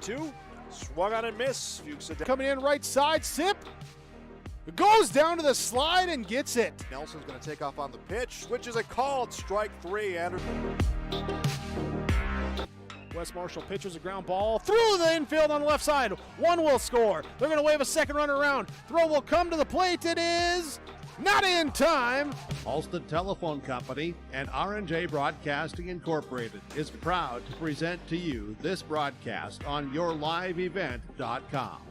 1-2. Swung on and miss. Fuchs coming in right side. Sip. Goes down to the slide and gets it. Nelson's going to take off on the pitch, which is a called strike three. Anderson. Wes Marshall pitches a ground ball through the infield on the left side. One will score. They're going to wave a second runner around. Throw will come to the plate. It is not in time. Alston Telephone Company and R&J Broadcasting Incorporated is proud to present to you this broadcast on yourliveevent.com.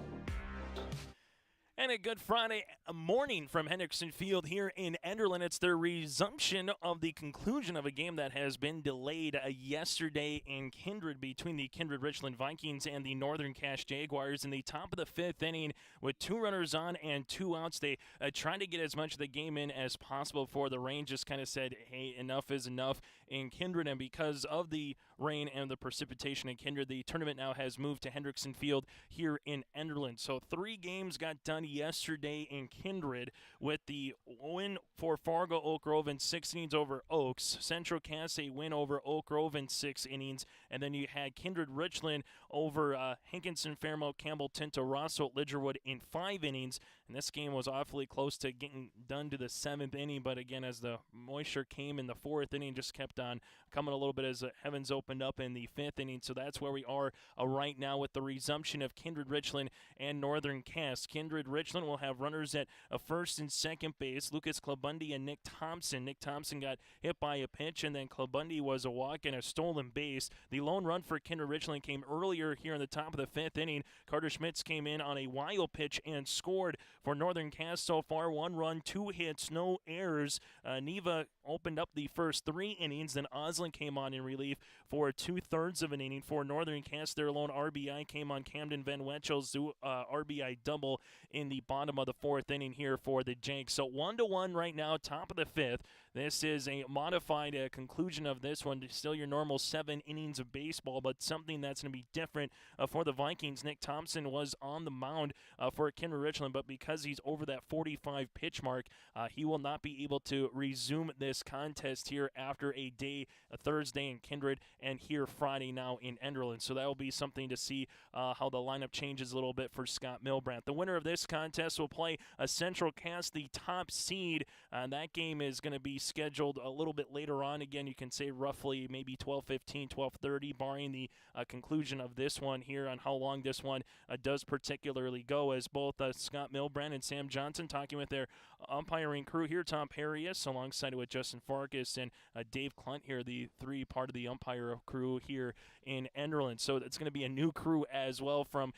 And a good Friday morning from Hendrickson Field here in Enderlin. It's the resumption of the conclusion of a game that has been delayed yesterday in Kindred between the Kindred-Richland Vikings and the Northern Cache Jaguars in the top of the fifth inning with 2 runners on and 2 outs. They tried to get as much of the game in as possible before the rain just kind of said, hey, enough is enough in Kindred. And because of the rain and the precipitation in Kindred, the tournament now has moved to Hendrickson Field here in Enderlin. So 3 games got done yesterday in Kindred with the win for Fargo Oak Grove in 6 innings over Oaks. Central Cass a win over Oak Grove in 6 innings. And then you had Kindred-Richland over Hankinson, Fairmount, Campbell, Tinto, Rosso, Lidgerwood in 5 innings. And this game was awfully close to getting done to the 7th inning, but again, as the moisture came in the 4th inning, just kept on coming a little bit as the heavens opened up in the 5th inning. So that's where we are right now with the resumption of Kindred-Richland and Northern Cass. Kindred-Richland will have runners at first and second base, Lucas Clubundy and Nick Thompson. Nick Thompson got hit by a pitch, and then Clubundy was a walk and a stolen base. The lone run for Kindred-Richland came earlier here in the top of the 5th inning. Carter Schmitz came in on a wild pitch and scored for Northern Cass so far. 1 run, 2 hits, no errors. Neva opened up the first 3 innings. Then Oslin came on in relief for 2/3 of an inning for Northern Cass. Their lone RBI came on Camden Van Wetchel's RBI double in the bottom of the 4th inning here for the Jakes. So 1-1 right now, top of the 5th. This is a modified conclusion of this one. Still your normal 7 innings of baseball, but something that's going to be different for the Vikings. Nick Thompson was on the mound for Kindred-Richland, but because he's over that 45 pitch mark, he will not be able to resume this contest here after a day, a Thursday in Kindred, and here Friday now in Enderlin. So that will be something to see how the lineup changes a little bit for Scott Milbrandt. The winner of this contest will play a Central Cass, the top seed. That game is going to be scheduled a little bit later on. Again, you can say roughly maybe 12:15, 12:30, barring the conclusion of this one here on how long this one does particularly go, as both Scott Milbrandt and Sam Johnson talking with their umpiring crew here, Tom Parius, alongside with Justin Farkas and Dave Clunt here, the 3 part of the umpire crew here in Enderlin. So it's going to be a new crew as well from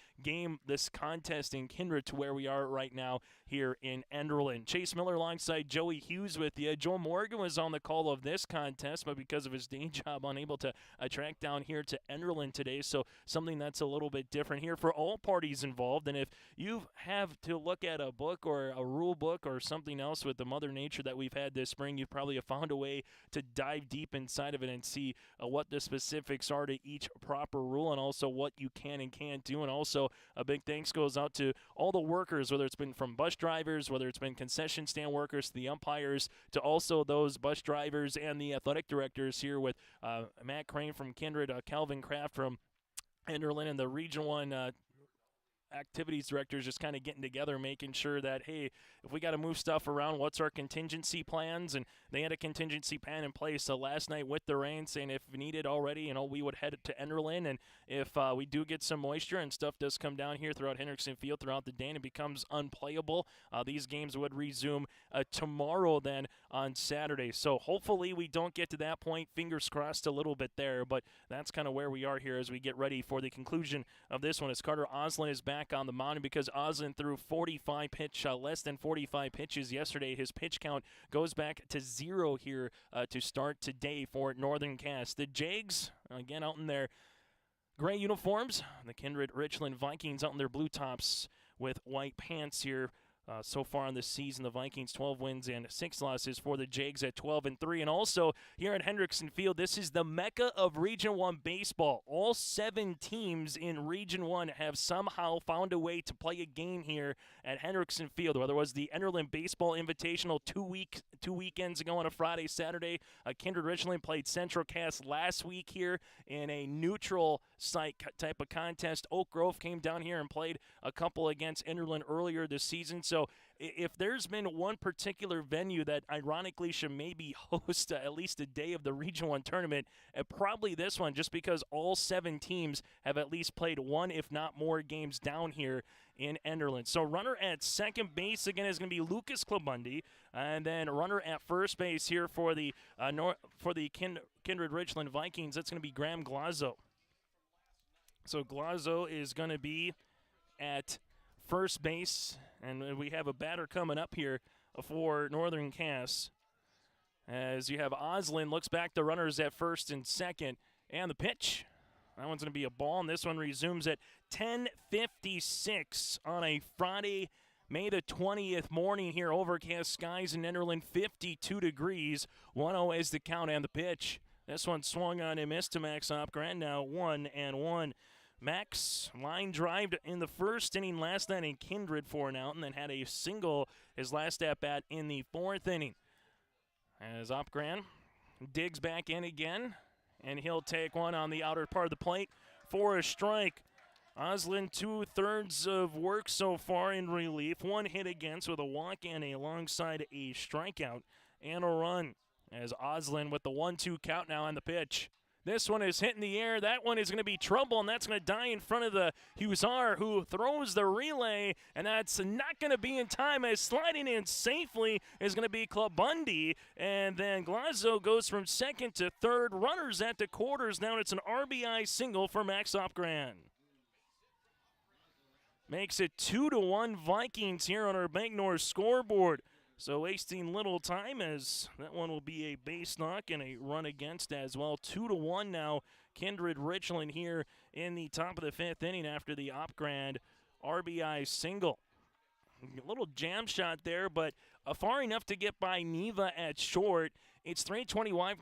this contest in Kindred to where we are right now here in Enderlin. Chase Miller alongside Joey Hughes with you. Joe Morgan was on the call of this contest, but because of his day job, unable to track down here to Enderlin today. So something that's a little bit different here for all parties involved. And if you have to look at a book or a rule book or something else with the Mother Nature that we've had this spring, you probably have found a way to dive deep inside of it and see what the specifics are to each proper rule, and also what you can and can't do. And also a big thanks goes out to all the workers, whether it's been from bus drivers, whether it's been concession stand workers, to the umpires, to also those bus drivers and the athletic directors here with Matt Crane from Kindred, Calvin Kraft from Enderlin, and the Region 1 activities directors just kind of getting together, making sure that, hey, if we got to move stuff around, what's our contingency plans? And they had a contingency plan in place last night with the rain, saying if needed already, we would head to Enderlin. And if we do get some moisture and stuff does come down here throughout Hendrickson Field throughout the day and it becomes unplayable, these games would resume tomorrow then on Saturday. So hopefully we don't get to that point. Fingers crossed a little bit there, but that's kind of where we are here as we get ready for the conclusion of this one, as Carter Oslin is back on the mound. Because Oslin threw less than 45 pitches yesterday, his pitch count goes back to 0 here to start today for Northern Cass. The Jags, again, out in their gray uniforms. The Kindred-Richland Vikings out in their blue tops with white pants here. So far in this season, the Vikings 12 wins and 6 losses for the Jags at 12-3. And also here at Hendrickson Field, this is the mecca of Region 1 baseball. All 7 teams in Region 1 have somehow found a way to play a game here at Hendrickson Field, whether it was the Enderlin Baseball Invitational 2 weekends ago on a Friday, Saturday. Kindred-Richland played Central Cass last week here in a neutral site type of contest. Oak Grove came down here and played a couple against Enderlin earlier this season. So if there's been one particular venue that ironically should maybe host at least a day of the Region 1 tournament, probably this one, just because all 7 teams have at least played 1, if not more, games down here in Enderlin. So runner at second base again is going to be Lucas Clubundy, and then runner at first base here for the Kindred-Richland Vikings, that's going to be Graham Glazzo. So Glazzo is going to be at first base, and we have a batter coming up here for Northern Cass. As you have Oslin looks back to runners at first and second, and the pitch. That one's going to be a ball, and this one resumes at 10:56 on a Friday, May the 20th morning here. Overcast skies in Enderlin, 52 degrees. 1-0 is the count and the pitch. This one swung on and missed to Max Opgren, now 1-1. Max line drive in the first inning last night in Kindred for an out, and then had a single his last at-bat in the 4th inning. As Opgren digs back in again, and he'll take one on the outer part of the plate for a strike. Oslin, 2/3 of work so far in relief. One hit against with a walk and alongside a strikeout and a run. As Oslin with the 1-2 count now on the pitch. This one is hit in the air. That one is going to be trouble, and that's going to die in front of the Hussar, who throws the relay, and that's not going to be in time, as sliding in safely is going to be Clubundy. And then Glazzo goes from second to third. Runners at the quarters. Now it's an RBI single for Max Opgran. Makes it 2-1 Vikings here on our Bank North scoreboard. So wasting little time, as that one will be a base knock and a run against as well. 2-1 now, Kindred-Richland here in the top of the fifth inning after the Opgran RBI single. A little jam shot there, but far enough to get by Neva at short. It's 325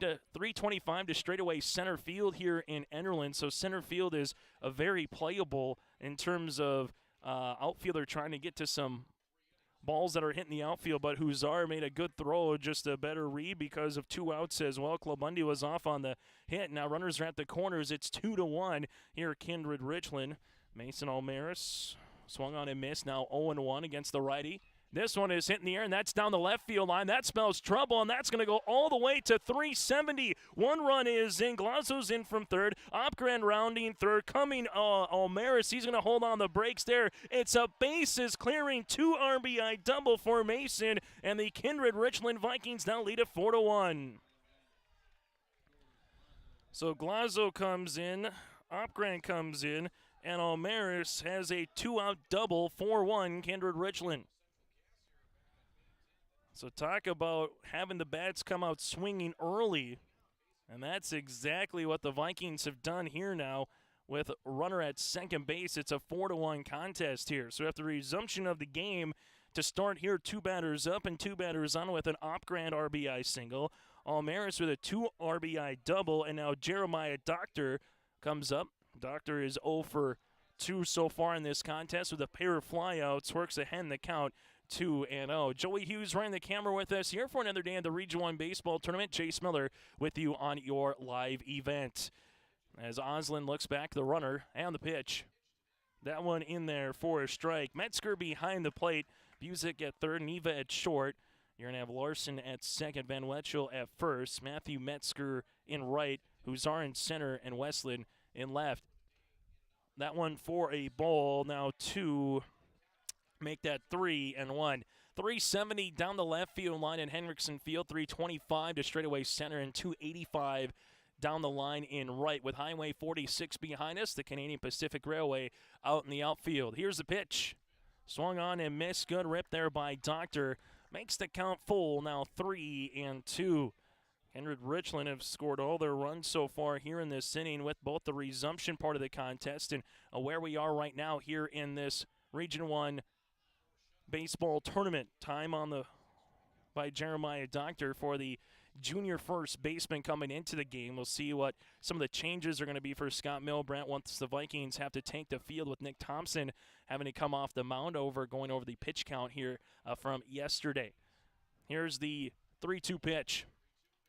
to straightaway center field here in Enderlin. So center field is a very playable in terms of outfielder trying to get to some balls that are hitting the outfield, but Hussar made a good throw, just a better read because of 2 outs as well. Clubundy was off on the hit. Now runners are at the corners. It's 2-1 here at Kindred-Richland. Mason Almaris swung on and missed. Now 0-1 against the righty. This one is hitting the air, and that's down the left field line. That spells trouble, and that's going to go all the way to 370. One run is in. Glazzo's in from third. Opgran rounding third. Coming Almaris. He's going to hold on the brakes there. It's a bases clearing 2 RBI double for Mason, and the Kindred-Richland Vikings now lead at 4-1. So Glazzo comes in. Opgran comes in, and Almaris has a 2-out double, 4-1 Kindred-Richland. So talk about having the bats come out swinging early, and that's exactly what the Vikings have done here now with a runner at second base. It's a 4-1 contest here. So after the resumption of the game, to start here, 2 batters up and 2 batters on with an Opgran RBI single. Almaris with a 2 RBI double, and now Jeremiah Doctor comes up. Doctor is 0 for 2 so far in this contest with a pair of flyouts, works ahead in the count. 2-0. Joey Hughes running the camera with us here for another day in the Region 1 Baseball Tournament. Chase Miller with you on your live event. As Oslin looks back, the runner and the pitch. That one in there for a strike. Metzger behind the plate. Busick at third, Neva at short. You're going to have Larson at second, Van Wetchel at first, Matthew Metzger in right, Hussar in center, and Westland in left. That one for a ball. Now 2. Make that 3-1. 370 down the left field line in Henriksen Field, 325 to straightaway center, and 285 down the line in right. With Highway 46 behind us, the Canadian Pacific Railway out in the outfield. Here's the pitch. Swung on and missed. Good rip there by Doctor. Makes the count full, now 3-2. Kindred-Richland have scored all their runs so far here in this inning with both the resumption part of the contest and where we are right now here in this Region 1 baseball tournament. Time on the by Jeremiah Doctor for the junior first baseman coming into the game. We'll see what some of the changes are going to be for Scott Milbrandt once the Vikings have to tank the field with Nick Thompson having to come off the mound going over the pitch count here from yesterday. Here's the 3-2 pitch.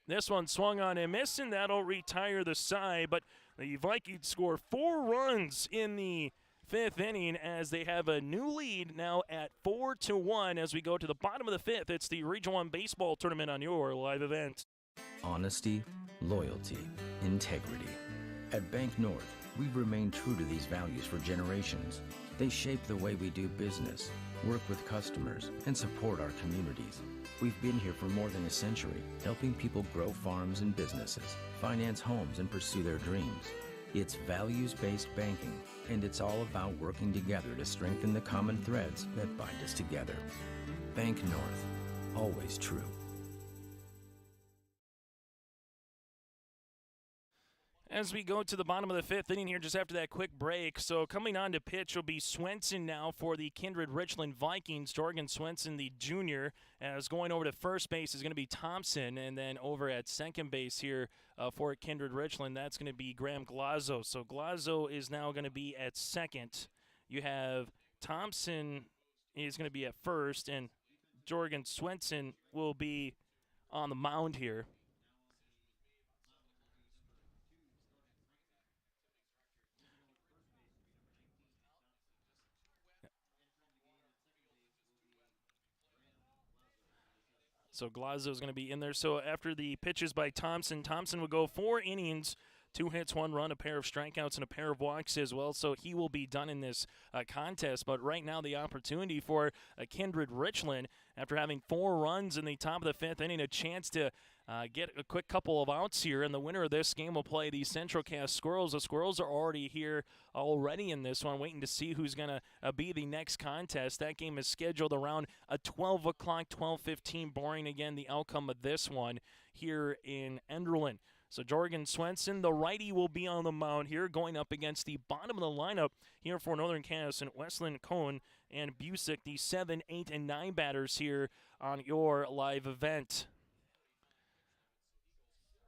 This one swung on and missed, and that'll retire the side, but the Vikings score 4 runs in the 5th inning as they have a new lead now at 4-1 as we go to the bottom of the 5th. It's the Region 1 Baseball Tournament on your live event. Honesty, loyalty, integrity. At Bank North, we've remained true to these values for generations. They shape the way we do business, work with customers, and support our communities. We've been here for more than a century, helping people grow farms and businesses, finance homes, and pursue their dreams. It's values-based banking, and it's all about working together to strengthen the common threads that bind us together. Bank North, always true. As we go to the bottom of the 5th inning here just after that quick break. So coming on to pitch will be Swenson now for the Kindred-Richland Vikings. Jorgen Swenson, the junior, as going over to first base is going to be Thompson. And then over at second base here for Kindred-Richland, that's going to be Graham Glazzo. So Glazzo is now going to be at second. You have Thompson is going to be at first, and Jorgen Swenson will be on the mound here. So Glazzo is going to be in there. So after the pitches by Thompson, Thompson would go 4 innings, 2 hits, 1 run, a pair of strikeouts, and a pair of walks as well. So he will be done in this contest. But right now the opportunity for Kindred-Richland, after having 4 runs in the top of the 5th inning, a chance to get a quick couple of outs here. And the winner of this game will play the Central Cast Squirrels. The Squirrels are already here in this one, waiting to see who's going to be the next contest. That game is scheduled around a 12 o'clock, 12:15, barring again the outcome of this one here in Enderlin. So Jorgen Swenson, the righty, will be on the mound here, going up against the bottom of the lineup here for Northern Cass and Westland Cohn and Busick, the 7, 8, and 9 batters here on your live event.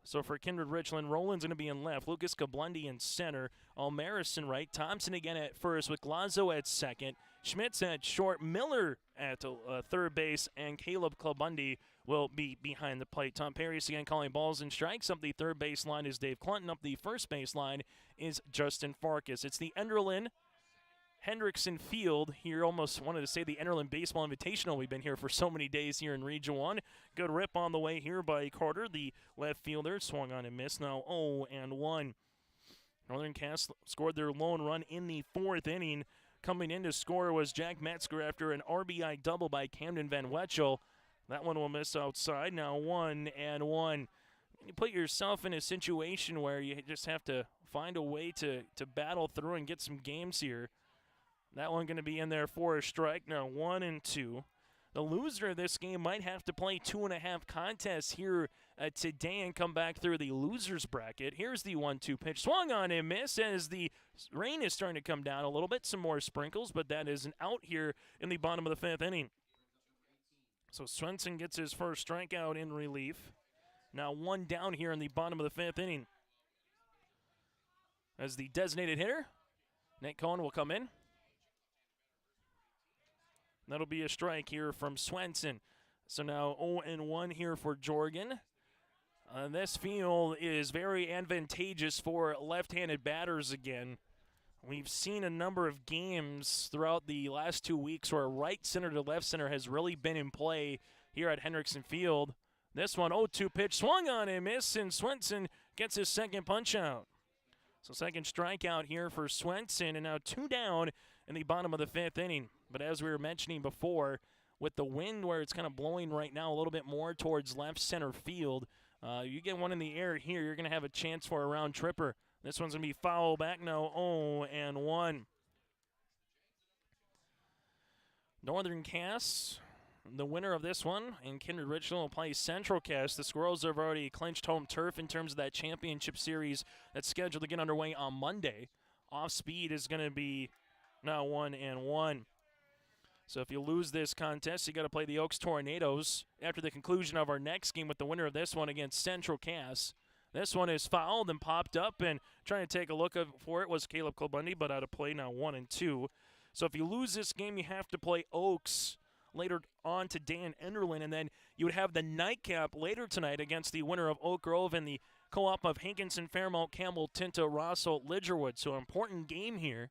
So for Kindred-Richland, Roland's going to be in left, Lucas Kablundi in center, Almaris in right, Thompson again at first with Glazzo at second, Schmitz at short, Miller at third base, and Caleb Klabundi will be behind the plate. Tom Perry's again calling balls and strikes. Up the third base line is Dave Clunton. Up the first base line is Justin Farkas. It's the Enderlin Hendrickson Field here. Almost wanted to say the Enderlin Baseball Invitational. We've been here for so many days here in Region 1. Good rip on the way here by Carter, the left fielder. Swung on and missed. Now 0-1. Northern Cass scored their lone run in the 4th inning. Coming in to score was Jack Metzger after an RBI double by Camden Van Wetchel. That one will miss outside. Now 1-1. You put yourself in a situation where you just have to find a way to battle through and get some games here. That one going to be in there for a strike. Now 1-2. The loser of this game might have to play 2.5 contests here today and come back through the loser's bracket. Here's the 1-2 pitch. Swung on and missed as the rain is starting to come down a little bit. Some more sprinkles, but that is an out here in the bottom of the 5th inning. So Swenson gets his first strikeout in relief. Now 1 down here in the bottom of the 5th inning. As the designated hitter, Nate Cohen will come in. That'll be a strike here from Swenson. So now 0-1 here for Jorgen. This field is very advantageous for left-handed batters again. We've seen a number of games throughout the last 2 weeks where right center to left center has really been in play here at Hendrickson Field. This one, 0-2 pitch, swung on and missed, and Swenson gets his second punch out. So second strikeout here for Swenson, and now 2 down in the bottom of the 5th inning. But as we were mentioning before, with the wind where it's kind of blowing right now a little bit more towards left center field, you get one in the air here, you're going to have a chance for a round tripper. This one's going to be foul back now, 0-1. Northern Cass, the winner of this one, and Kindred-Richland will play Central Cass. The Squirrels have already clinched home turf in terms of that championship series that's scheduled to get underway on Monday. Off speed is going to be now 1-1. So if you lose this contest, you got to play the Oaks Tornadoes after the conclusion of our next game with the winner of this one against Central Cass. This one is fouled and popped up, and trying to take a look for it was Caleb Kolbundi, but out of play now 1-2. So if you lose this game, you have to play Oaks later on today in Enderlin, and then you would have the nightcap later tonight against the winner of Oak Grove and the co-op of Hankinson, Fairmount, Campbell, Tinta, Rosso, Lidgerwood. So an important game here.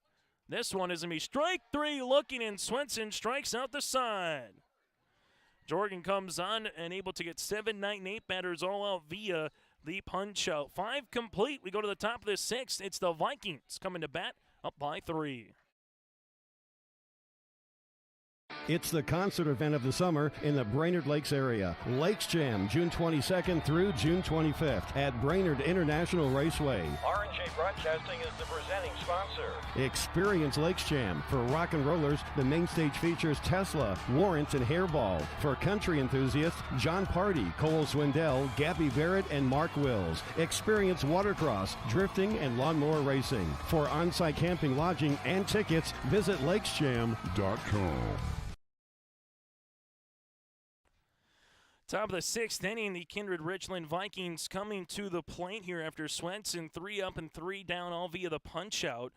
This one is going to be strike 3 looking, and Swenson strikes out the side. Jorgen comes on and able to get 7, 9, and 8 batters all out via the punch out. 5 complete. We go to the top of the 6th. It's the Vikings coming to bat up by 3. It's the concert event of the summer in the Brainerd Lakes area. Lakes Jam, June 22nd through June 25th at Brainerd International Raceway. R&J Broadcasting is the presenting sponsor. Experience Lakes Jam. For rock and rollers, the main stage features Tesla, Warrants, and Hairball. For country enthusiasts, John Party, Cole Swindell, Gabby Barrett, and Mark Wills. Experience watercross, drifting, and lawnmower racing. For on-site camping, lodging, and tickets, visit lakesjam.com. Top of the 6th inning, the Kindred-Richland Vikings coming to the plate here after Swenson 3 up and 3 down, all via the punch-out.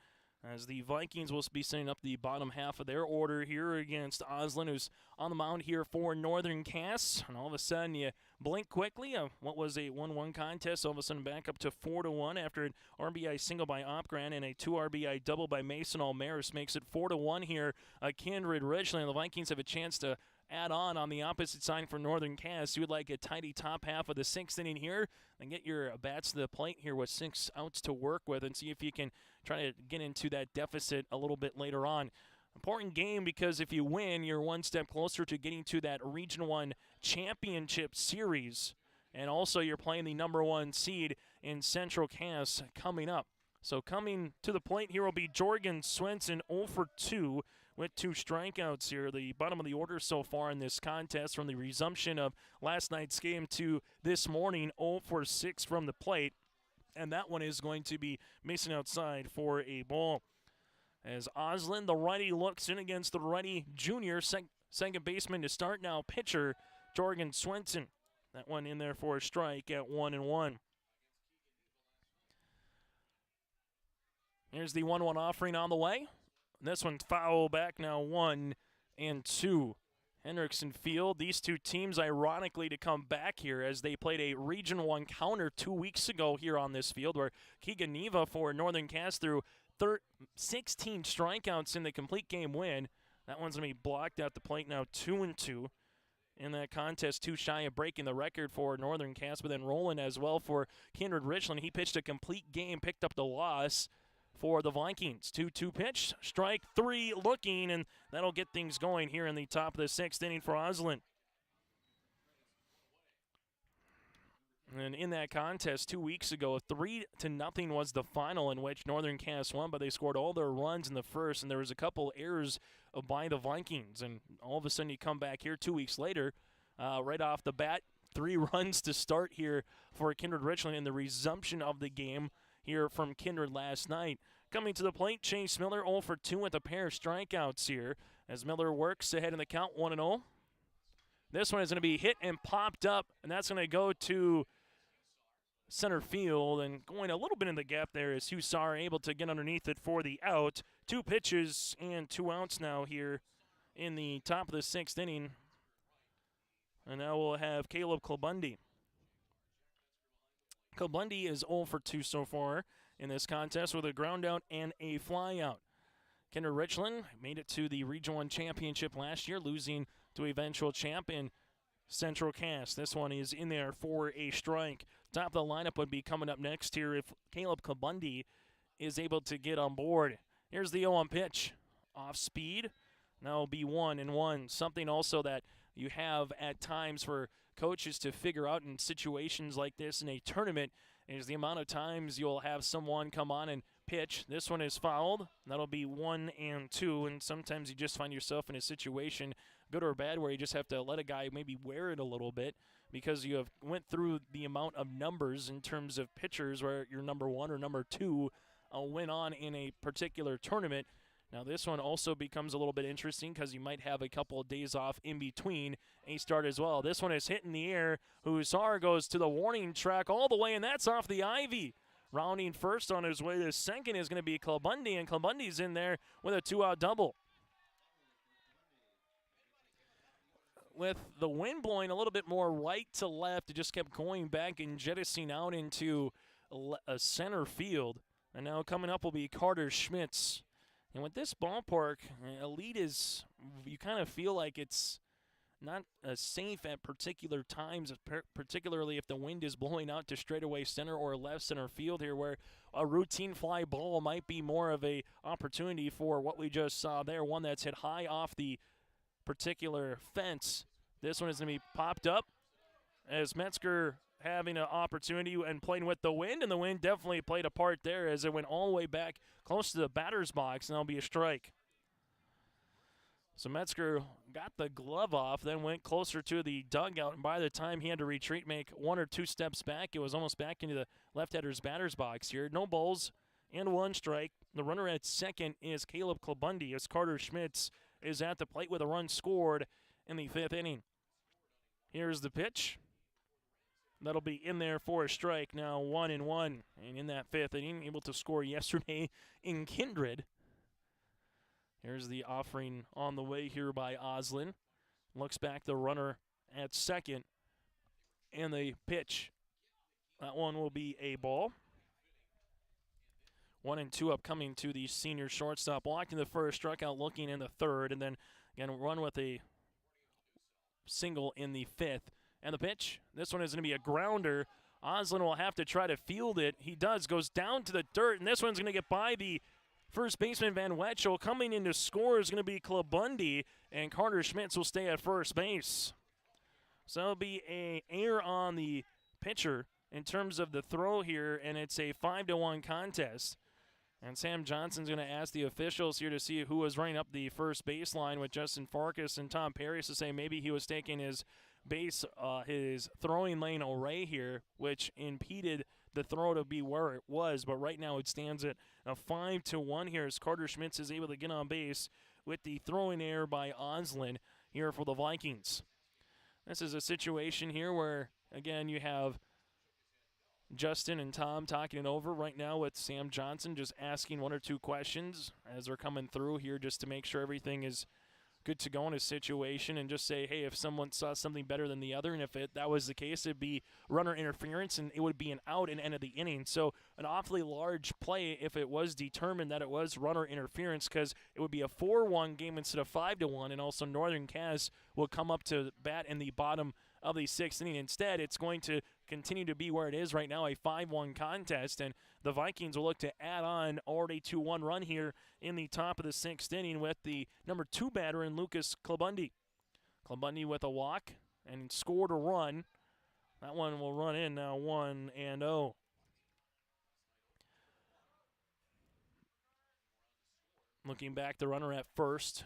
As the Vikings will be setting up the bottom half of their order here against Oslin, who's on the mound here for Northern Cass. And all of a sudden, you blink quickly. What was a 1-1 contest, all of a sudden back up to 4-1 after an RBI single by Opgren and a 2 RBI double by Mason Almaris makes it 4-1 here. Kindred-Richland. The Vikings have a chance to add on the opposite side for Northern Cass. You would like a tidy top half of the 6th inning here and get your bats to the plate here with 6 outs to work with and see if you can try to get into that deficit a little bit later on. Important game because if you win, you're one step closer to getting to that Region 1 championship series. And also you're playing the number 1 seed in Central Cass coming up. So coming to the plate here will be Jorgen Swenson, 0 for 2 with 2 strikeouts here. The bottom of the order so far in this contest from the resumption of last night's game to this morning, 0 for 6 from the plate. And that one is going to be missing outside for a ball. As Oslin, the righty, looks in against the righty junior, second baseman to start now, pitcher Jorgen Swenson. That one in there for a strike at 1-1. Here's the 1-1 offering on the way. This one's foul back now, 1-2. Hendrickson Field, these two teams ironically to come back here as they played a Region 1 counter 2 weeks ago here on this field where Keegan Neva for Northern Cass threw 16 strikeouts in the complete game win. That one's going to be blocked at the plate now, 2-2. In that contest, too shy of breaking the record for Northern Cass, but then rolling as well for Kindred-Richland. He pitched a complete game, picked up the loss for the Vikings. 2-2 pitch, strike 3 looking, and that'll get things going here in the top of the 6th inning for Oslin. And in that contest 2 weeks ago, 3-0 was the final in which Northern Cass won, but they scored all their runs in the first, and there was a couple errors by the Vikings. And all of a sudden you come back here 2 weeks later, right off the bat, 3 runs to start here for Kindred-Richland in the resumption of the game here from Kindred last night. Coming to the plate, Chase Miller 0 for 2 with a pair of strikeouts here as Miller works ahead in the count 1-0. This one is going to be hit and popped up, and that's going to go to center field, and going a little bit in the gap there is Hussar able to get underneath it for the out. 2 pitches and 2 outs now here in the top of the 6th inning. And now we'll have Caleb Kilbundy. Kilbundy is 0 for 2 so far in this contest with a ground out and a fly out. Kindred-Richland made it to the Region 1 championship last year, losing to eventual champion Central Cass. This one is in there for a strike. Top of the lineup would be coming up next here if Caleb Kilbundy is able to get on board. Here's the 0-1 pitch. Off speed. Now it'll be 1-1. Something also that you have at times for coaches to figure out in situations like this in a tournament is the amount of times you'll have someone come on and pitch. This one is fouled. That'll be 1-2, and sometimes you just find yourself in a situation, good or bad, where you just have to let a guy maybe wear it a little bit because you have went through the amount of numbers in terms of pitchers where your number 1 or number 2 went on in a particular tournament. Now this one also becomes a little bit interesting because you might have a couple of days off in between a start as well. This one is hit in the air. Hussar goes to the warning track all the way, and that's off the ivy. Rounding first on his way to second is going to be Kilbundy, and Kilbundy's in there with a 2-out double. With the wind blowing a little bit more right to left, it just kept going back and jettisoning out into a center field. And now coming up will be Carter Schmitz. And with this ballpark, Elite is, you kind of feel like it's not safe at particular times, particularly if the wind is blowing out to straightaway center or left center field here, where a routine fly ball might be more of a opportunity for what we just saw there, one that's hit high off the particular fence. This one is going to be popped up as Metzger having an opportunity and playing with the wind, and the wind definitely played a part there as it went all the way back close to the batter's box, and that'll be a strike. So Metzger got the glove off, then went closer to the dugout, and by the time he had to retreat, make 1 or 2 steps back, it was almost back into the left-hander's batter's box here. No balls and 1 strike. The runner at second is Caleb Kilbundy as Carter Schmitz is at the plate with a run scored in the 5th inning. Here's the pitch. That'll be in there for a strike now, 1-1. And in that 5th inning, able to score yesterday in Kindred. Here's the offering on the way here by Oslin. Looks back, the runner at second. And the pitch. That one will be a ball. 1-2 upcoming to the senior shortstop. Walked in the first, struck out looking in the 3rd, and then again run with a single in the 5th. And the pitch, this one is going to be a grounder. Oslin will have to try to field it. He does, goes down to the dirt, and this one's going to get by the first baseman Van Wetschel. Coming in to score is going to be Klabundi, and Carter Schmitz will stay at first base. So it'll be an error on the pitcher in terms of the throw here, and it's a 5-1 contest. And Sam Johnson's going to ask the officials here to see who was running up the first baseline with Justin Farkas and Tom Parris to say maybe he was taking his his throwing lane away here, which impeded the throw to be where it was. But right now it stands at a 5-1 here as Carter Schmitz is able to get on base with the throwing error by Oslin here for the Vikings. This is a situation here where, again, you have Justin and Tom talking it over right now with Sam Johnson, just asking 1 or 2 questions as they're coming through here just to make sure everything is good to go in a situation, and just say, hey, if someone saw something better than the other, and if that was the case, it'd be runner interference, and it would be an out and end of the inning. So an awfully large play if it was determined that it was runner interference, because it would be a 4-1 game instead of 5-1, and also Northern Cass will come up to bat in the bottom of the 6th inning. Instead, it's going to continue to be where it is right now, a 5-1 contest, and the Vikings will look to add on already 2-1 run here in the top of the 6th inning with the number 2 batter in Lucas Klabundi. Klabundi with a walk and scored a run. That one will run in now, 1-0. Looking back, the runner at first.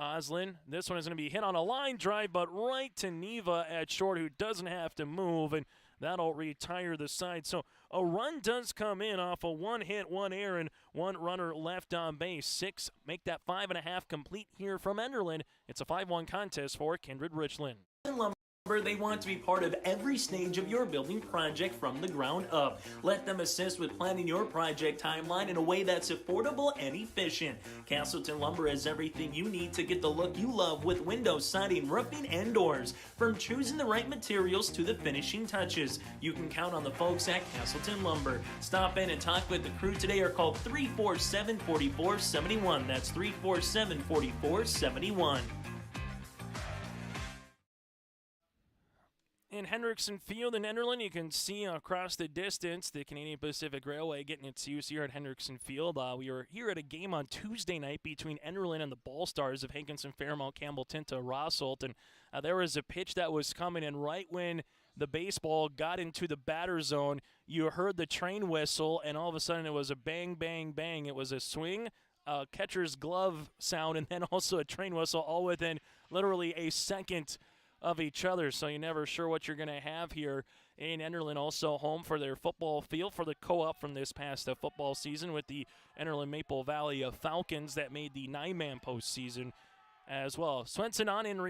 Oslin, this one is going to be hit on a line drive, but right to Neva at short, who doesn't have to move, and that'll retire the side. So a run does come in off a 1 hit, 1 error, and 1 runner left on base. 6 make that 5.5 complete here from Enderlin. It's a 5-1 contest for Kindred-Richland. They want to be part of every stage of your building project from the ground up. Let them assist with planning your project timeline in a way that's affordable and efficient. Castleton Lumber has everything you need to get the look you love with windows, siding, roofing, and doors. From choosing the right materials to the finishing touches, you can count on the folks at Castleton Lumber. Stop in and talk with the crew today or call 347-4471. That's 347-4471. In Hendrickson Field in Enderlin, you can see across the distance the Canadian Pacific Railway getting its use here at Hendrickson Field. We were here at a game on Tuesday night between Enderlin and the Ball Stars of Hankinson, Fairmount, Campbellton to Rosselt, and there was a pitch that was coming, and right when the baseball got into the batter zone, you heard the train whistle, and all of a sudden it was a bang, bang, bang. It was a swing, a catcher's glove sound, and then also a train whistle, all within literally a second of each other, so you're never sure what you're going to have here in Enderlin. Also home for their football field for the co-op from this past football season with the Enderlin Maple Valley Falcons that made the 9-man postseason as well. Swenson on in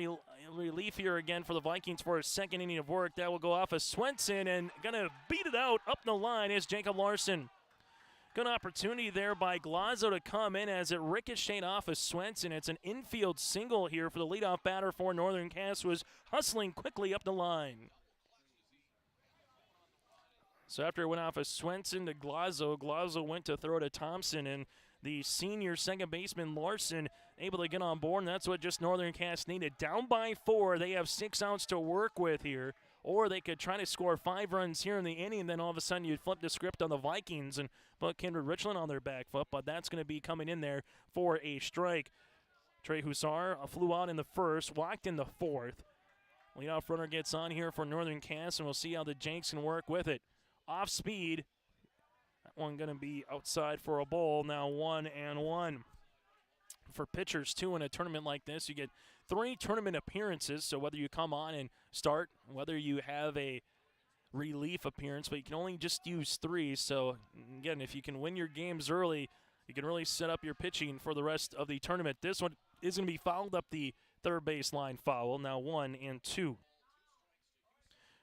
relief here again for the Vikings for a second inning of work. That will go off of Swenson, and going to beat it out up the line is Jacob Larson. Good opportunity there by Glazzo to come in as it ricocheted off of Swenson. It's an infield single here for the leadoff batter for Northern Cass, who was hustling quickly up the line. So after it went off of Swenson to Glazzo, Glazzo went to throw to Thompson, and the senior second baseman Larson able to get on board, and that's what just Northern Cass needed. Down by 4, they have 6 outs to work with here. Or they could try to score 5 runs here in the inning, and then all of a sudden you'd flip the script on the Vikings and put Kindred-Richland on their back foot, but that's going to be coming in there for a strike. Trey Hussar flew out in the first, walked in the 4th. Leadoff runner gets on here for Northern Cass, and we'll see how the Janks can work with it. Off speed. That one going to be outside for a ball. Now 1-1. For pitchers, too, in a tournament like this, you get 3 tournament appearances, so whether you come on and start, whether you have a relief appearance, but you can only just use 3. So, again, if you can win your games early, you can really set up your pitching for the rest of the tournament. This one is going to be fouled up the third baseline foul, now 1-2.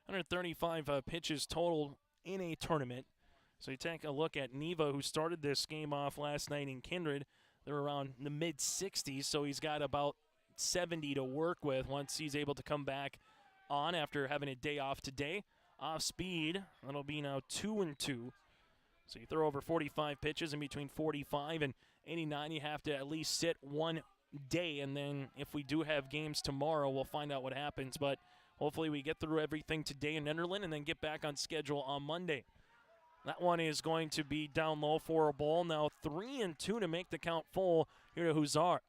135 pitches total in a tournament. So you take a look at Neva, who started this game off last night in Kindred. They're around the mid-60s, so he's got about 70 to work with once he's able to come back on after having a day off today. Off speed, that'll be now 2-2. So you throw over 45 pitches in between 45 and 89. You have to at least sit 1 day, and then if we do have games tomorrow, we'll find out what happens. But hopefully we get through everything today in Enderlin and then get back on schedule on Monday. That one is going to be down low for a ball. Now 3-2 to make the count full here to Huszar.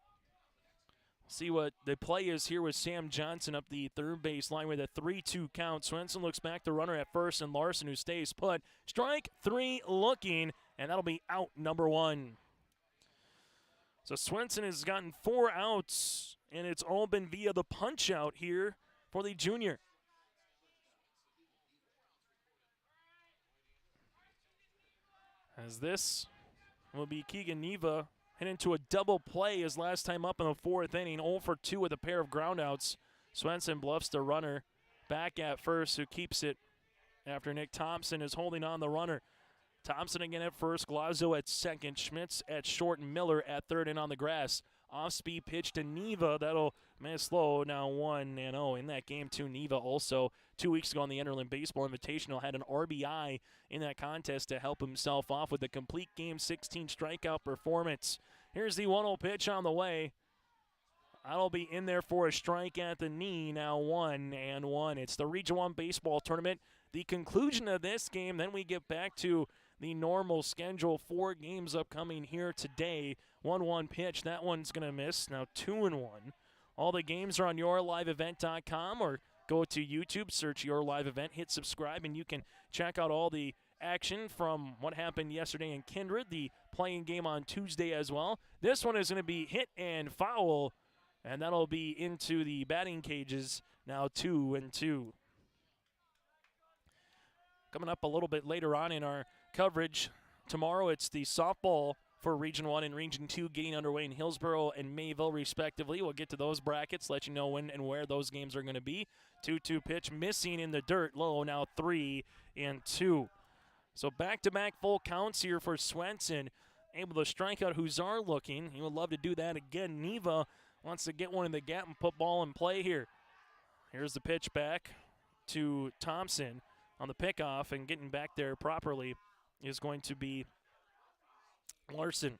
See what the play is here with Sam Johnson up the third base line with a 3-2 count. Swenson looks back to runner at first, and Larson, who stays put. Strike 3 looking, and that'll be out number 1. So Swenson has gotten 4 outs, and it's all been via the punch out here for the junior. As this will be Keegan Neva hit into a double play his last time up in the 4th inning, 0 for 2 with a pair of groundouts. Swenson bluffs the runner back at first, who keeps it after Nick Thompson is holding on the runner. Thompson again at first, Glazzo at second, Schmitz at short, and Miller at third and on the grass. Off-speed pitch to Neva. That'll miss low. Now 1-0 in that game, too. Neva also 2 weeks ago on the Enderlin Baseball Invitational had an RBI in that contest to help himself off with a complete game 16 strikeout performance. Here's the 1-0 pitch on the way. That'll be in there for a strike at the knee. Now 1-1. It's the Region 1 baseball tournament. The conclusion of this game, then we get back to the normal schedule. 4 games upcoming here today. 1-1 pitch. That one's going to miss. Now 2-1. All the games are on yourliveevent.com, or go to YouTube, search Your Live Event, hit subscribe, and you can check out all the action from what happened yesterday in Kindred, the playing game on Tuesday as well. This one is going to be hit and foul, and that'll be into the batting cages. Now 2-2. Coming up a little bit later on in our coverage, tomorrow it's the softball for Region 1 and Region 2 getting underway in Hillsborough and Mayville, respectively. We'll get to those brackets, let you know when and where those games are going to be. 2-2 pitch, missing in the dirt, low, now 3-2. So back-to-back full counts here for Swenson. Able to strike out Huszar looking. He would love to do that again. Neva wants to get one in the gap and put ball in play here. Here's the pitch back to Thompson on the pickoff, and getting back there properly is going to be Larson.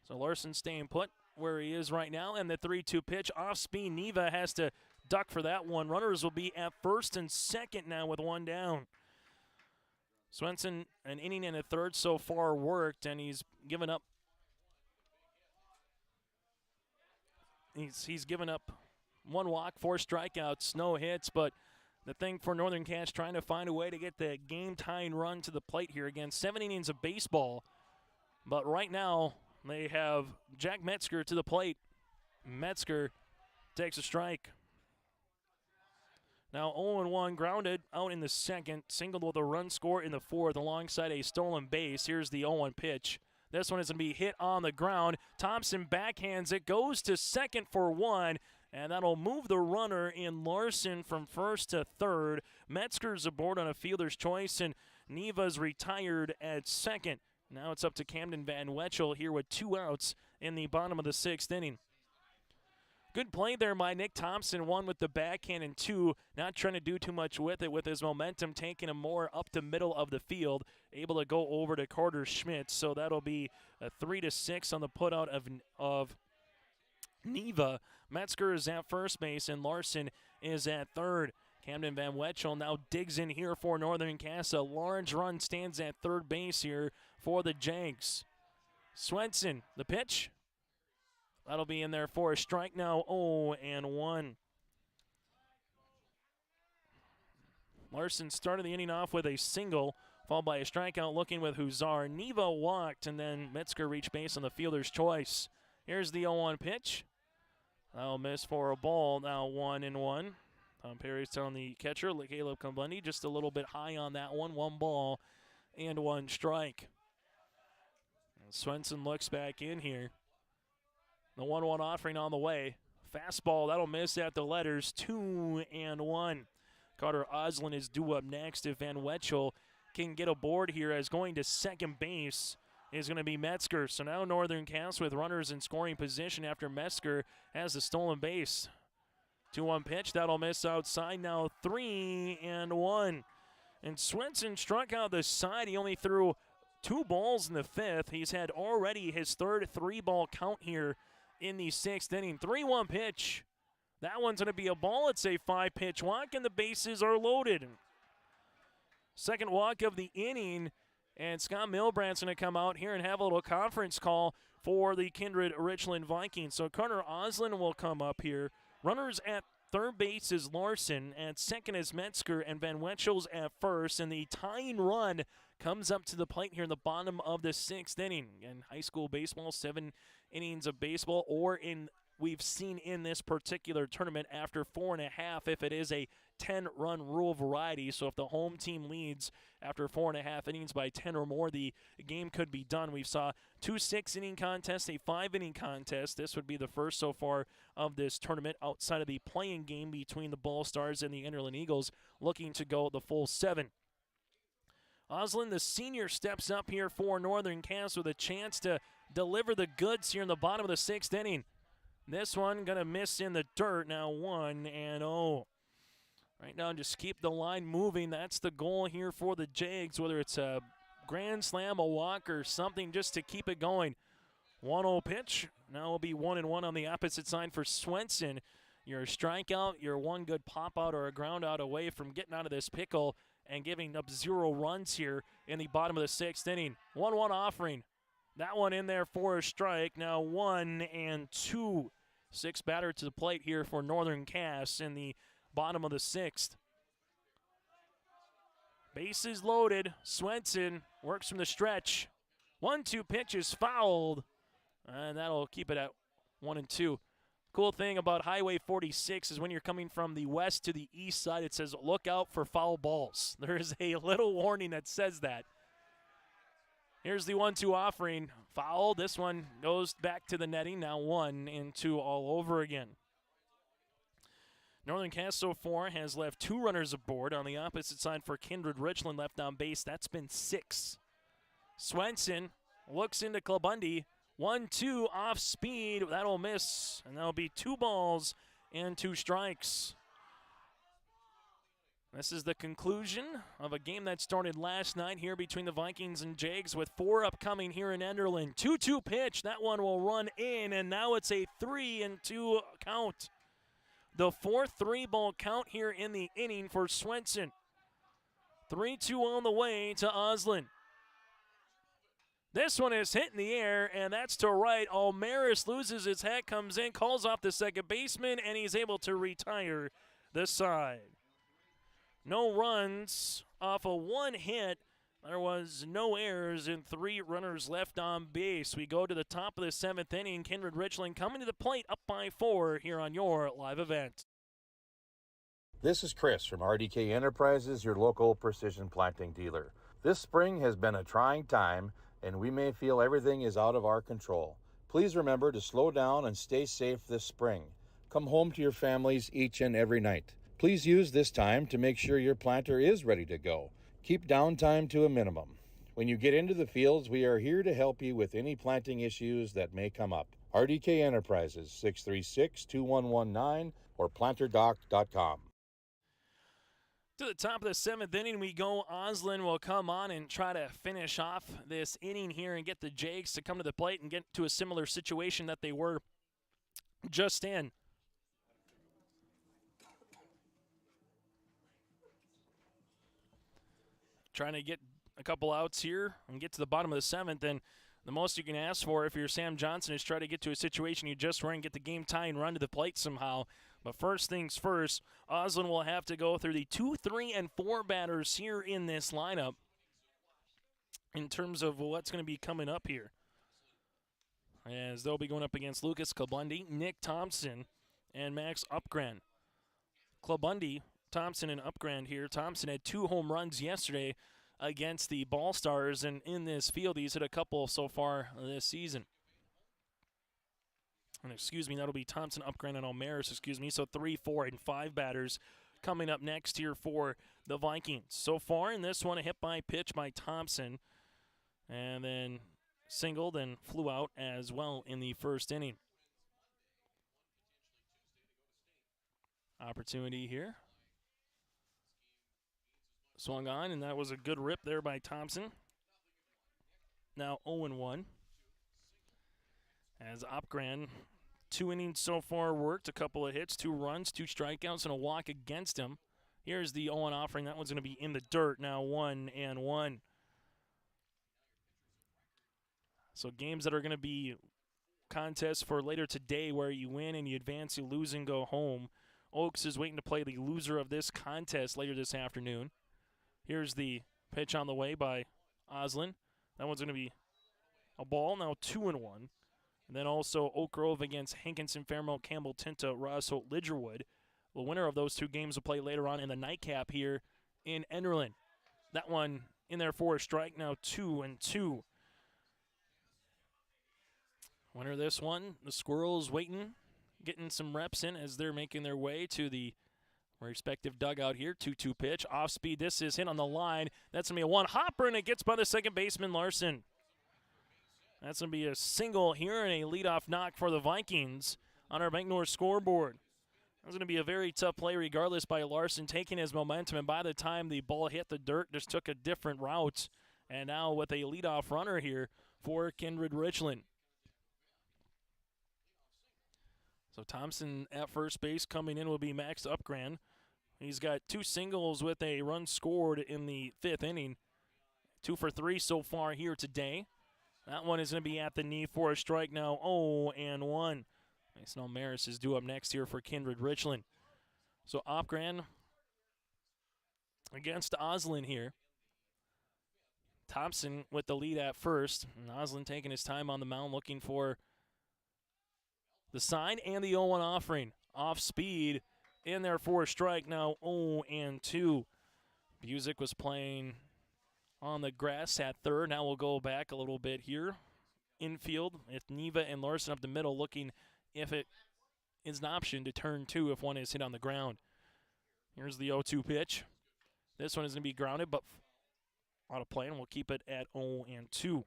So Larson staying put where he is right now, and the 3-2 pitch off speed. Neva has to duck for that one. Runners will be at first and second now with 1 down. Swenson, an inning and a third so far worked, and he's given up. He's given up 1 walk, 4 strikeouts, no hits, but the thing for Northern Cats, trying to find a way to get the game-tying run to the plate here. Again, 7 innings of baseball. But right now, they have Jack Metzger to the plate. Metzger takes a strike. Now 0-1, grounded out in the second. Singled with a run score in the 4th alongside a stolen base. Here's the 0-1 pitch. This one is going to be hit on the ground. Thompson backhands it, goes to second for 1. And that'll move the runner in Larson from first to third. Metzger's aboard on a fielder's choice, and Neva's retired at second. Now it's up to Camden Van Wetchel here with 2 outs in the bottom of the 6th inning. Good play there by Nick Thompson, 1 with the backhand and 2, not trying to do too much with it, with his momentum taking him more up the middle of the field, able to go over to Carter Schmitz. So that'll be a 3-6 on the putout of Neva. Metzger is at first base, and Larson is at third. Camden Van Wetchel now digs in here for Northern Cats. A large run stands at third base here for the Jags. Swenson, the pitch. That'll be in there for a strike now, 0-1. Larson started the inning off with a single, followed by a strikeout looking with Huszar. Neva walked, and then Metzger reached base on the fielder's choice. Here's the 0-1 pitch. That'll miss for a ball, now 1-1. Tom Perry's telling the catcher, Caleb Combundy, just a little bit high on that one. 1 ball and 1 strike. And Swenson looks back in here. The 1-1 offering on the way. Fastball, that'll miss at the letters, 2-1. Carter Oslin is due up next if Van Wetchel can get aboard here, as going to second base is going to be Metzger. So now Northern Cats with runners in scoring position after Metzger has the stolen base. 2-1 pitch, that'll miss outside, now 3-1. And Swenson struck out the side. He only threw 2 balls in the 5th. He's had already his third 3-ball count here in the 6th inning. 3-1 pitch. That one's going to be a ball. It's a 5-pitch walk, and the bases are loaded. Second walk of the inning, and Scott Milbrandt's going to come out here and have a little conference call for the Kindred-Richland Vikings. So Carter Oslin will come up here. Runners at third base is Larson, at second is Metzger, and Van Wetschel's at first. And the tying run comes up to the plate here in the bottom of the 6th inning. In high school baseball, 7 innings of baseball, or we've seen in this particular tournament after 4.5 if it is a 10-run rule variety. So if the home team leads after 4.5 innings by 10 or more, the game could be done. We saw 2 6-inning contests, a 5-inning contest. This would be the first so far of this tournament outside of the playing game between the Ball Stars and the Enderlin Eagles, looking to go the full 7. Oslin, the senior, steps up here for Northern Cass with a chance to deliver the goods here in the bottom of the 6th inning. This one going to miss in the dirt. Now 1-0. Right now, just keep the line moving. That's the goal here for the Jags, whether it's a grand slam, a walk, or something just to keep it going. 1-0 pitch. Now will be 1-1 on the opposite side for Swenson. You're a strikeout, you're one good pop out or a ground out away from getting out of this pickle and giving up 0 runs here in the bottom of the 6th inning. 1-1 offering. That one in there for a strike. Now 1-2. 6 batter to the plate here for Northern Cass in the bottom of the 6th. Bases loaded. Swenson works from the stretch. 1-2 pitch is fouled. And that'll keep it at 1-2. Cool thing about Highway 46 is when you're coming from the west to the east side, it says look out for foul balls. There's a little warning that says that. Here's the 1-2 offering. Foul. This one goes back to the netting. Now 1-2 all over again. Northern Cass so far has left 2 runners aboard. On the opposite side for Kindred-Richland, left on base, that's been 6. Swenson looks into Clubundy. 1-2 off speed. That'll miss. And that'll be 2 balls and 2 strikes. This is the conclusion of a game that started last night here between the Vikings and Jags, with 4 upcoming here in Enderlin. 2-2 pitch. That one will run in, and now it's a 3-2 count. The 4th 3-ball count here in the inning for Swenson. 3-2 on the way to Oslin. This one is hit in the air, and that's to right. Almaris loses his head, comes in, calls off the second baseman, and he's able to retire the side. No runs off of 1 hit. There was no errors and 3 runners left on base. We go to the top of the 7th inning. Kindred-Richland coming to the plate up by 4 here on your live event. This is Chris from RDK Enterprises, your local precision planting dealer. This spring has been a trying time, and we may feel everything is out of our control. Please remember to slow down and stay safe this spring. Come home to your families each and every night. Please use this time to make sure your planter is ready to go. Keep downtime to a minimum. When you get into the fields, we are here to help you with any planting issues that may come up. RDK Enterprises, 636-2119 or planterdoc.com. To the top of the 7th inning we go. Oslin will come on and try to finish off this inning here and get the Jags to come to the plate and get to a similar situation that they were just in. Trying to get a couple outs here and get to the bottom of the 7th, and the most you can ask for if you're Sam Johnson is try to get to a situation you just were in, get the game tie and run to the plate somehow. But first things first, Oslin will have to go through the 2, 3, and 4 batters here in this lineup in terms of what's going to be coming up here, as they'll be going up against Lucas Clubundy, Nick Thompson, and Max Upgren. Clubundy, Thompson, and Upgrand here. Thompson had 2 home runs yesterday against the Ball Stars, and in this field he's hit a couple so far this season. And that'll be Thompson, Upgrand, and Almaris, So 3, 4, and 5 batters coming up next here for the Vikings. So far in this one, a hit by pitch by Thompson, and then singled and flew out as well in the first inning. Opportunity here. Swung on, and that was a good rip there by Thompson. Now 0-1. As Opgren 2 innings so far worked, a couple of hits, 2 runs, 2 strikeouts, and a walk against him. Here's the 0-1 offering. That one's going to be in the dirt now, 1-1. So games that are going to be contests for later today where you win and you advance, you lose and go home. Oaks is waiting to play the loser of this contest later this afternoon. Here's the pitch on the way by Oslin. That one's going to be a ball, now 2-1. And then also Oak Grove against Hankinson, Fairmount, Campbell, Tinta, Ross Holt, Lidgerwood. The winner of those 2 games will play later on in the nightcap here in Enderlin. That one in there for a strike, now 2-2. Winner of this one, the Squirrels waiting, getting some reps in as they're making their way to the respective dugout here. 2-2 pitch, off speed. This is hit on the line. That's going to be a one-hopper, and it gets by the second baseman, Larson. That's going to be a single here and a leadoff knock for the Vikings on our Bank North scoreboard. That's going to be a very tough play regardless by Larson taking his momentum, and by the time the ball hit the dirt, just took a different route. And now with a leadoff runner here for Kindred-Richland. So Thompson at first base. Coming in will be Max Upgren. He's got 2 singles with a run scored in the 5th inning. 2 for 3 so far here today. That one is going to be at the knee for a strike now, 0-1. Mason Almaris is due up next here for Kindred-Richland. So Upgren against Oslin here. Thompson with the lead at first. And Oslin taking his time on the mound looking for the sign and the 0-1 offering. Off speed in there for a strike now, 0-2. Busick was playing on the grass at third. Now we'll go back a little bit here. Infield with Neva and Larson up the middle looking if it is an option to turn 2 if one is hit on the ground. Here's the 0-2 pitch. This one is going to be grounded, but out of play, and we'll keep it at 0-2.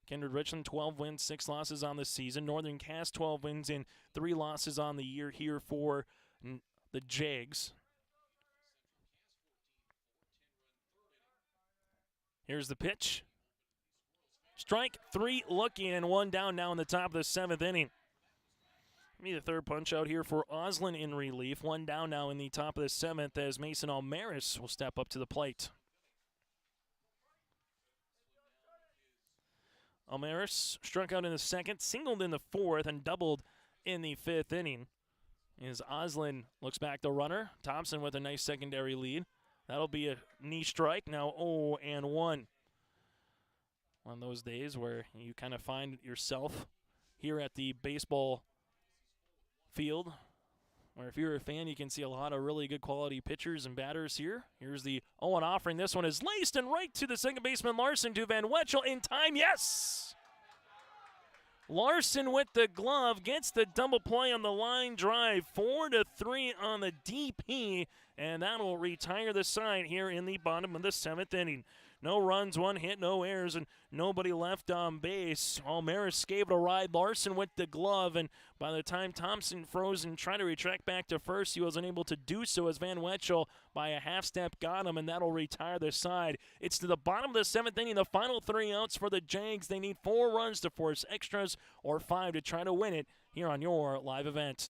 Kindred-Richland, 12 wins, 6 losses on the season. Northern Cass, 12 wins and 3 losses on the year here for the Jags. Here's the pitch. Strike 3 looking, and 1 down now in the top of the 7th inning. Maybe the third punch out here for Oslin in relief. 1 down now in the top of the 7th as Mason Almaris will step up to the plate. Almaris struck out in the 2nd, singled in the 4th, and doubled in the 5th inning. As Oslin looks back the runner, Thompson with a nice secondary lead. That'll be a knee strike, now 0-1. One of those days where you kind of find yourself here at the baseball field, where if you're a fan, you can see a lot of really good quality pitchers and batters here. Here's the 0-1 offering. This one is laced and right to the second baseman, Larson, to Van Wetchel in time. Yes! Larson with the glove gets the double play on the line drive. 4-3 on the DP, and that will retire the side here in the bottom of the 7th inning. No runs, 1 hit, no errors, and nobody left on base. Almaris gave it a ride. Larson with the glove, and by the time Thompson froze and tried to retract back to first, he was unable to do so as Van Wetchel by a half step got him, and that'll retire the side. It's to the bottom of the 7th inning, the final 3 outs for the Jags. They need 4 runs to force extras or 5 to try to win it here on your live event.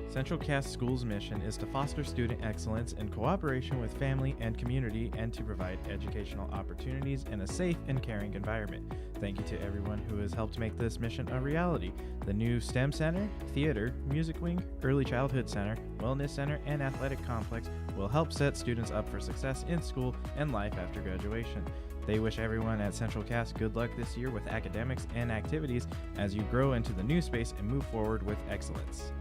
Central Cass School's mission is to foster student excellence in cooperation with family and community and to provide educational opportunities in a safe and caring environment. Thank you to everyone who has helped make this mission a reality. The new STEM Center, Theater, Music Wing, Early Childhood Center, Wellness Center, and Athletic Complex will help set students up for success in school and life after graduation. They wish everyone at Central Cass good luck this year with academics and activities as you grow into the new space and move forward with excellence.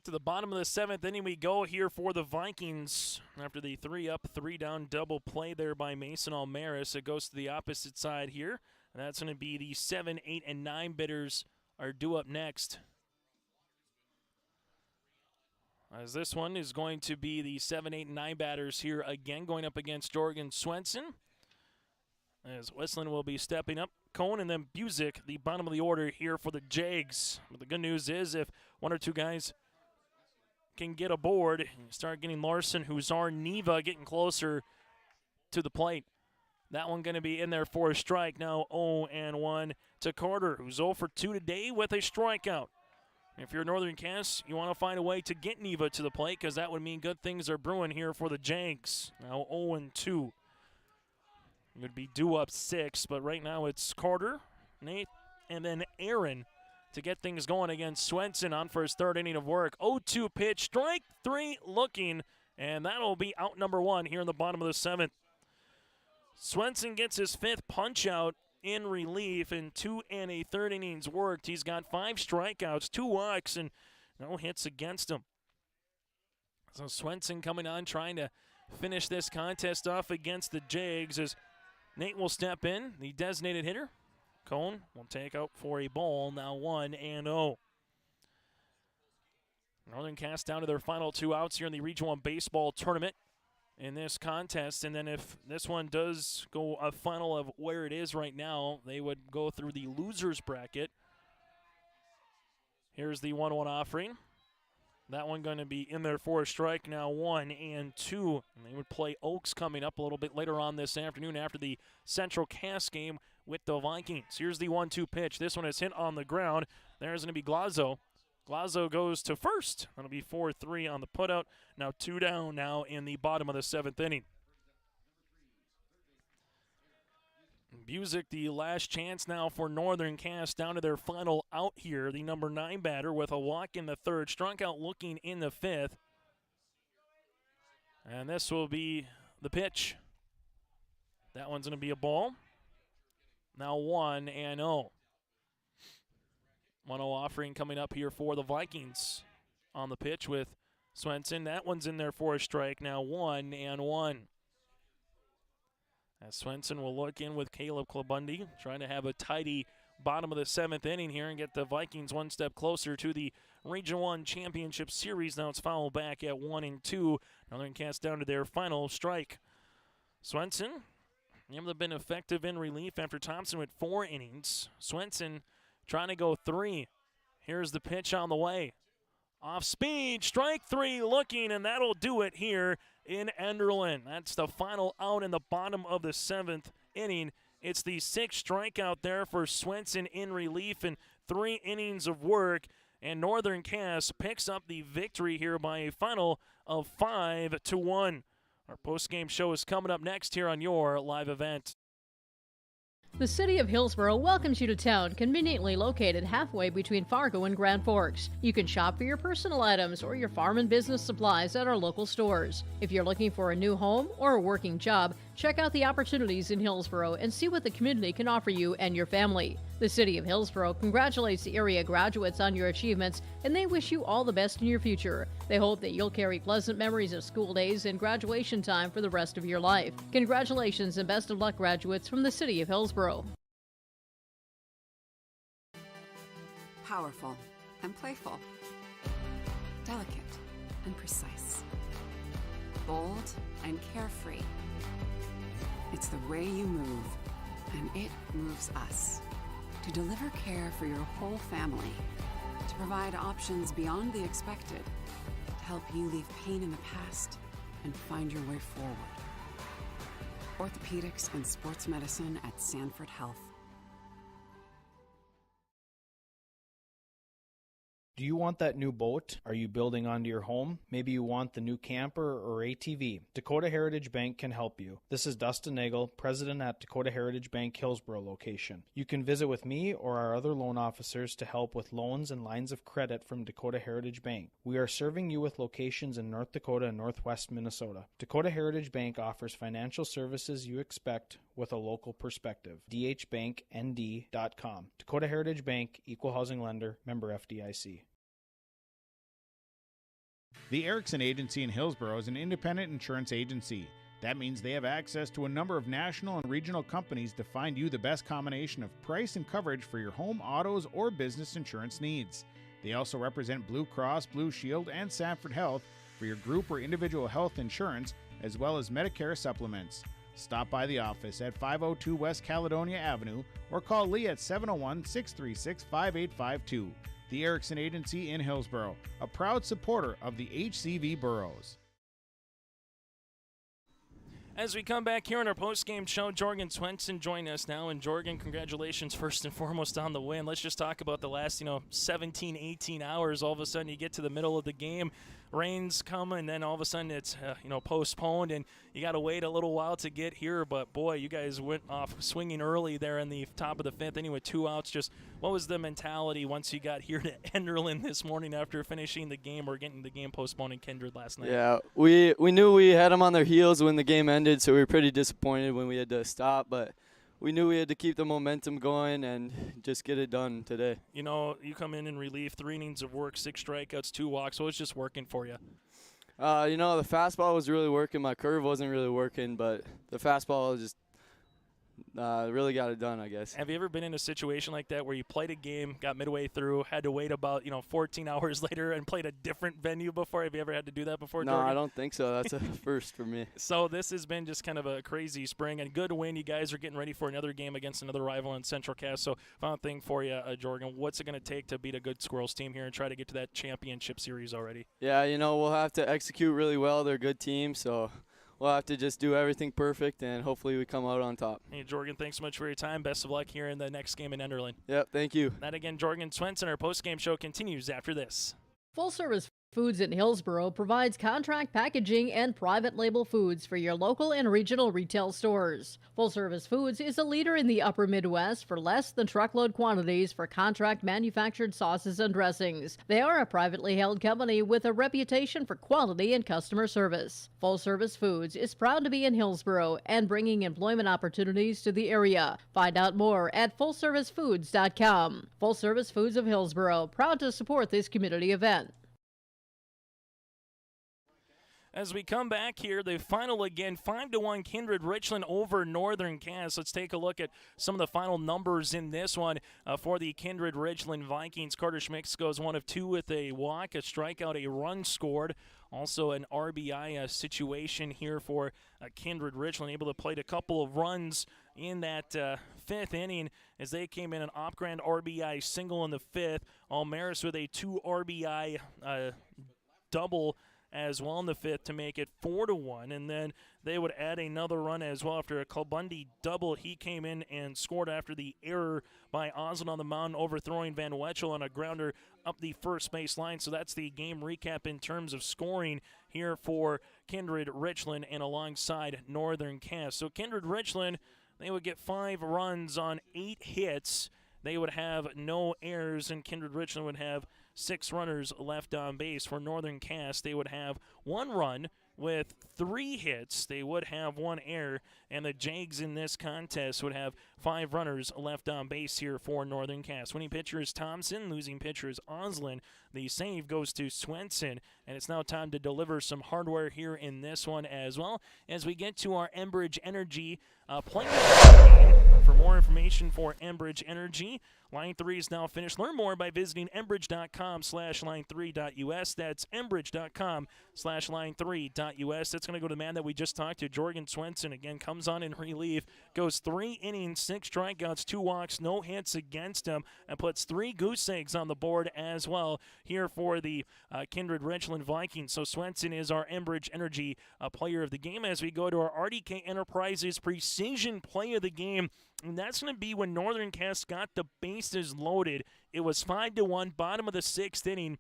To the bottom of the 7th inning we go here for the Vikings. After the 3-up, 3-down double play there by Mason Almaris, it goes to the opposite side here. And that's going to be the 7, 8, and 9 bidders are due up next. As this one is going to be the 7, 8, and 9 batters here again, going up against Jorgen Swenson. As Westland will be stepping up. Cohn and then Busick, the bottom of the order here for the Jags. But the good news is if 1 or 2 guys can get aboard, start getting Larson, Huzar, Neva getting closer to the plate. That one going to be in there for a strike. Now 0-1 to Carter, who's 0 for 2 today with a strikeout. If you're Northern Cass, you want to find a way to get Neva to the plate because that would mean good things are brewing here for the Jags. Now 0-2. Would be due up 6, but right now it's Carter, Nate, and then Aaron to get things going against Swenson on for his third inning of work. 0-2 pitch, strike 3 looking, and that'll be out number 1 here in the bottom of the 7th. Swenson gets his 5th punch out in relief in 2 1/3 innings worked. He's got 5 strikeouts, 2 walks, and no hits against him. So Swenson coming on trying to finish this contest off against the Jags as Nate will step in, the designated hitter. Cone will take out for a ball, now 1-0. Northern Cass down to their final 2 outs here in the Region 1 baseball tournament in this contest. And then if this one does go a final of where it is right now, they would go through the losers bracket. Here's the 1-1 offering. That one going to be in there for a strike, now 1-2. And they would play Oaks coming up a little bit later on this afternoon after the Central Cass game with the Vikings. Here's the 1-2 pitch. This one is hit on the ground. There's going to be Glazzo. Glazzo goes to first. That'll be 4-3 on the putout. Now 2 down now in the bottom of the 7th inning. Busick, the last chance now for Northern Cass down to their final out here. The number 9 batter with a walk in the 3rd, struck out looking in the 5th. And this will be the pitch. That one's going to be a ball. Now 1-0. 1-0 offering coming up here for the Vikings on the pitch with Swenson. That one's in there for a strike. Now 1-1. As Swenson will look in with Caleb Klabundi, trying to have a tidy bottom of the 7th inning here and get the Vikings one step closer to the Region 1 Championship Series. Now it's fouled back at 1-2. Northern Cass down to their final strike. Swenson able to have been effective in relief after Thompson went 4 innings. Swenson trying to go 3. Here's the pitch on the way. Off speed, strike 3 looking, and that'll do it here in Enderlin. That's the final out in the bottom of the 7th inning. It's the 6th strikeout there for Swenson in relief in 3 innings of work, and Northern Cass picks up the victory here by a final of 5-1. Our post-game show is coming up next here on your live event. The City of Hillsborough welcomes you to town, conveniently located halfway between Fargo and Grand Forks. You can shop for your personal items or your farm and business supplies at our local stores. If you're looking for a new home or a working job, check out the opportunities in Hillsborough and see what the community can offer you and your family. The City of Hillsborough congratulates the area graduates on your achievements, and they wish you all the best in your future. They hope that you'll carry pleasant memories of school days and graduation time for the rest of your life. Congratulations and best of luck, graduates from the City of Hillsborough. Powerful and playful. Delicate and precise. Bold and carefree. It's the way you move, and it moves us. To deliver care for your whole family, to provide options beyond the expected, to help you leave pain in the past and find your way forward. Orthopedics and sports medicine at Sanford Health. Do you want that new boat? Are you building onto your home? Maybe you want the new camper or ATV. Dakota Heritage Bank can help you. This is Dustin Nagel, president at Dakota Heritage Bank Hillsborough location. You can visit with me or our other loan officers to help with loans and lines of credit from Dakota Heritage Bank. We are serving you with locations in North Dakota and Northwest Minnesota. Dakota Heritage Bank offers financial services you expect with a local perspective. dhbanknd.com. Dakota Heritage Bank, Equal Housing Lender, member FDIC. The Erickson Agency in Hillsborough is an independent insurance agency. That means they have access to a number of national and regional companies to find you the best combination of price and coverage for your home, autos, or business insurance needs. They also represent Blue Cross, Blue Shield, and Sanford Health for your group or individual health insurance, as well as Medicare supplements. Stop by the office at 502 West Caledonia Avenue or call Lee at 701-636-5852. The Erickson Agency in Hillsborough, a proud supporter of the HCV boroughs. As we come back here on our post-game show, Jorgen Swenson joining us now. And Jorgen, congratulations first and foremost on the win. Let's just talk about the last, 17, 18 hours. All of a sudden you get to the middle of the game, rains come, and then all of a sudden it's, postponed, and you got to wait a little while to get here. But, boy, you guys went off swinging early there in the top of the fifth inning with 2 outs. Just what was the mentality once you got here to Enderlin this morning after finishing the game or getting the game postponed in Kindred last night? Yeah, we knew we had them on their heels when the game ended, so we were pretty disappointed when we had to stop. But we knew we had to keep the momentum going and just get it done today. You come in relief, 3 innings of work, 6 strikeouts, 2 walks. So it's just working for you. The fastball was really working. My curve wasn't really working, but the fastball just really got it done, I guess. Have you ever been in a situation like that where you played a game, got midway through, had to wait about 14 hours later and played a different venue before? Have you ever had to do that before, No, Jorgen? I don't think so. That's a first for me. So this has been just kind of a crazy spring and good win. You guys are getting ready for another game against another rival in Central Cass. So final thing for you, Jorgen, what's it going to take to beat a good Squirrels team here and try to get to that championship series already? Yeah, we'll have to execute really well. They're a good team, so we'll have to just do everything perfect, and hopefully we come out on top. Hey, Jorgen, thanks so much for your time. Best of luck here in the next game in Enderlin. Yep, thank you. That again, Jorgen Swenson. Our post-game show continues after this. Full Service Foods in Hillsboro provides contract packaging and private label foods for your local and regional retail stores. Full Service Foods is a leader in the upper Midwest for less than truckload quantities for contract manufactured sauces and dressings. They are a privately held company with a reputation for quality and customer service. Full Service Foods is proud to be in Hillsboro and bringing employment opportunities to the area. Find out more at fullservicefoods.com. Full Service Foods of Hillsboro, proud to support this community event. As we come back here, the final again, 5-1 Kindred-Richland over Northern Cass. Let's take a look at some of the final numbers in this one for the Kindred-Richland Vikings. Carter Schmitz goes 1 of 2 with a walk, a strikeout, a run scored. Also an RBI situation here for Kindred-Richland, able to play a couple of runs in that 5th inning as they came in an Opgrand RBI single in the 5th. Almaris with a 2 RBI double as well in the 5th to make it 4-1, and then they would add another run as well after a Kalbundi double. He came in and scored after the error by Osland on the mound, overthrowing Van Wetchel on a grounder up the first base line. So that's the game recap in terms of scoring here for Kindred-Richland and alongside Northern Cass. So Kindred-Richland, they would get 5 runs on 8 hits. They would have no errors, and Kindred-Richland would have 6 runners left on base. For Northern Cass, they would have 1 run with 3 hits. They would have 1 error, and the Jags in this contest would have 5 runners left on base here for Northern Cass. Winning pitcher is Thompson, losing pitcher is Osland. The save goes to Swenson, and it's now time to deliver some hardware here in this one as well as we get to our Enbridge Energy player. For more information for Enbridge Energy, Line 3 is now finished. Learn more by visiting enbridge.com/line3.us. That's enbridge.com/line3.us. That's going to go to the man that we just talked to, Jorgen Swenson. Again, comes on in relief, goes 3 innings, 6 strikeouts, 2 walks, no hits against him, and puts 3 goose eggs on the board as well here for the Kindred-Richland Vikings. So Swenson is our Enbridge Energy player of the game as we go to our RDK Enterprises Precision Play of the Game. And that's going to be when Northern Cass got the bases loaded. It was 5-1, bottom of the 6th inning,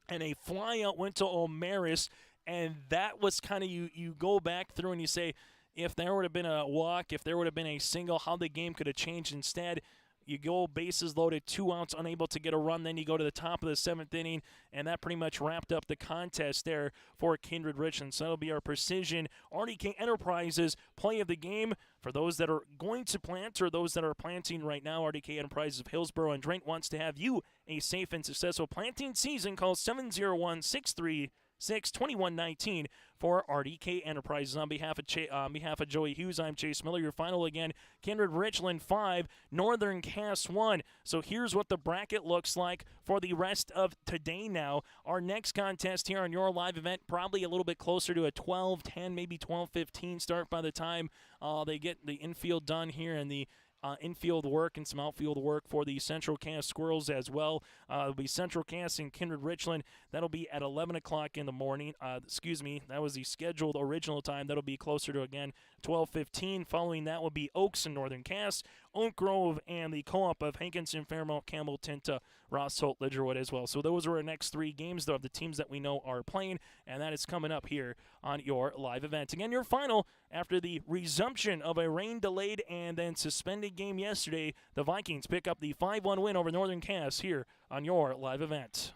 and a flyout went to Omaris. And that was kind of, you go back through and you say, if there would have been a walk, if there would have been a single, how the game could have changed. Instead, you go bases loaded, 2 outs, unable to get a run. Then you go to the top of the 7th inning, and that pretty much wrapped up the contest there for Kindred-Richland. So that'll be our Precision RDK Enterprises Play of the Game. For those that are going to plant or those that are planting right now, RDK Enterprises of Hillsboro and Drake wants to have you a safe and successful planting season. Call 701-636-2119 for RDK Enterprises. On behalf of Joey Hughes, I'm Chase Miller. Your final again, Kindred-Richland 5, Northern Cass 1. So here's what the bracket looks like for the rest of today now. Our next contest here on your live event, probably a little bit closer to a 12-10, maybe 12-15 start by the time they get the infield done here and the infield work and some outfield work for the Central Cass Squirrels as well. It'll be Central Cass and Kindred-Richland. That'll be at 11 o'clock in the morning. That was the scheduled original time. That'll be closer to, again, 12:15. Following that will be Oaks and Northern Cass, Oak Grove, and the co-op of Hankinson, Fairmount, Campbell, Tinta, Ross Holt, Lidgerwood as well. So those are our next 3 games of the teams that we know are playing, and that is coming up here on your live event. Again, your final after the resumption of a rain-delayed and then suspended game yesterday, the Vikings pick up the 5-1 win over Northern Cass here on your live event.